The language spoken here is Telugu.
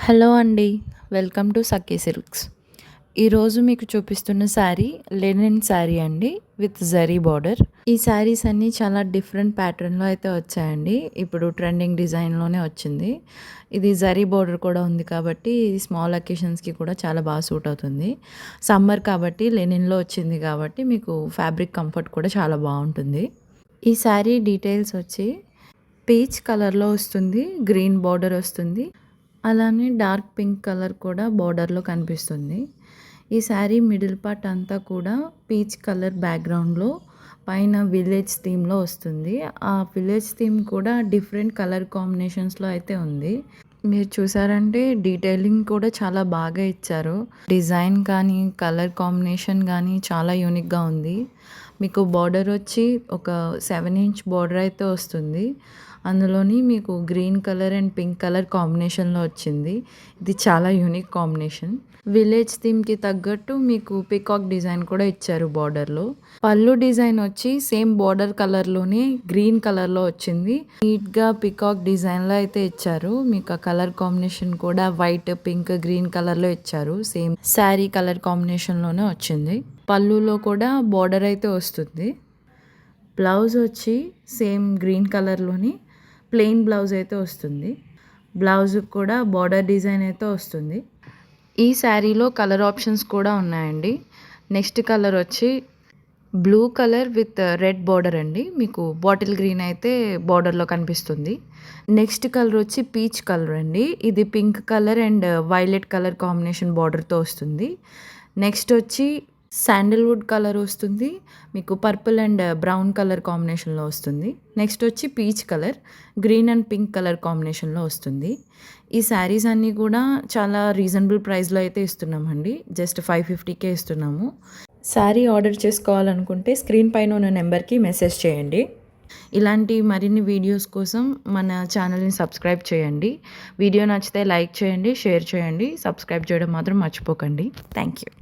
హలో అండి. Welcome to Sakhi silks. ఈరోజు మీకు చూపిస్తున్న శారీ లెనిన్ శారీ అండి విత్ జరీ బార్డర్. ఈ శారీస్ అన్నీ చాలా డిఫరెంట్ ప్యాటర్న్లో అయితే వచ్చాయండి. ఇప్పుడు ట్రెండింగ్ డిజైన్లోనే వచ్చింది. ఇది జరీ బార్డర్ కూడా ఉంది కాబట్టి స్మాల్ అకేషన్స్కి కూడా చాలా బాగా సూట్ అవుతుంది. సమ్మర్ కాబట్టి లెనిన్లో వచ్చింది కాబట్టి మీకు ఫ్యాబ్రిక్ కంఫర్ట్ కూడా చాలా బాగుంటుంది. ఈ శారీ డీటెయిల్స్ వచ్చి పీచ్ కలర్లో వస్తుంది, గ్రీన్ బార్డర్ వస్తుంది, అలానే డార్క్ పింక్ కలర్ కూడా బార్డర్లో కనిపిస్తుంది. ఈ శారీ మిడిల్ పార్ట్ అంతా కూడా పీచ్ కలర్ బ్యాక్గ్రౌండ్లో పైన విలేజ్ థీమ్లో వస్తుంది. ఆ విలేజ్ థీమ్ కూడా డిఫరెంట్ కలర్ కాంబినేషన్స్లో అయితే ఉంది. మీరు చూసారంటే డీటెయిలింగ్ కూడా చాలా బాగా ఇచ్చారు. డిజైన్ కానీ కలర్ కాంబినేషన్ కానీ చాలా యూనిక్గా ఉంది. మీకు బార్డర్ వచ్చి ఒక 7 ఇంచ్ బార్డర్ అయితే వస్తుంది. అందులోని మీకు green colour and pink colour కాంబినేషన్లో వచ్చింది. ఇది చాలా యూనిక్ కాంబినేషన్. విలేజ్ థీమ్కి తగ్గట్టు మీకు పికాక్ డిజైన్ కూడా ఇచ్చారు బార్డర్లో. పళ్ళు డిజైన్ వచ్చి సేమ్ బార్డర్ కలర్లోనే గ్రీన్ కలర్లో వచ్చింది. నీట్గా పికాక్ డిజైన్లో అయితే ఇచ్చారు. మీకు ఆ కలర్ కాంబినేషన్ కూడా వైట్, పింక్, గ్రీన్ కలర్లో ఇచ్చారు. సేమ్ శారీ కలర్ కాంబినేషన్లోనే వచ్చింది. పళ్ళులో కూడా బార్డర్ అయితే వస్తుంది. బ్లౌజ్ వచ్చి సేమ్ గ్రీన్ కలర్లోని ప్లెయిన్ బ్లౌజ్ అయితే వస్తుంది. బ్లౌజ్ కూడా బార్డర్ డిజైన్ అయితే వస్తుంది. ఈ శారీలో కలర్ ఆప్షన్స్ కూడా ఉన్నాయండి. నెక్స్ట్ కలర్ వచ్చి blue colour with red border అండి. మీకు బాటిల్ గ్రీన్ అయితే బార్డర్లో కనిపిస్తుంది. నెక్స్ట్ కలర్ వచ్చి పీచ్ కలర్ అండి. ఇది pink colour and violet colour combination బార్డర్తో వస్తుంది. నెక్స్ట్ వచ్చి శాండిల్వుడ్ కలర్ వస్తుంది. మీకు పర్పుల్ అండ్ బ్రౌన్ కలర్ కాంబినేషన్లో వస్తుంది. నెక్స్ట్ వచ్చి peach colour, green and pink colour కాంబినేషన్లో వస్తుంది. ఈ శారీస్ అన్నీ కూడా చాలా రీజనబుల్ ప్రైస్లో అయితే ఇస్తున్నామండి. జస్ట్ 550కే ఇస్తున్నాము. శారీ ఆర్డర్ చేసుకోవాలనుకుంటే స్క్రీన్ పైన ఉన్న నెంబర్కి మెసేజ్ చేయండి. ఇలాంటి మరిన్ని వీడియోస్ కోసం మన ఛానల్ని సబ్స్క్రైబ్ చేయండి. వీడియో నచ్చితే లైక్ చేయండి, షేర్ చేయండి, సబ్స్క్రైబ్ చేయడం మాత్రం మర్చిపోకండి. Thank you.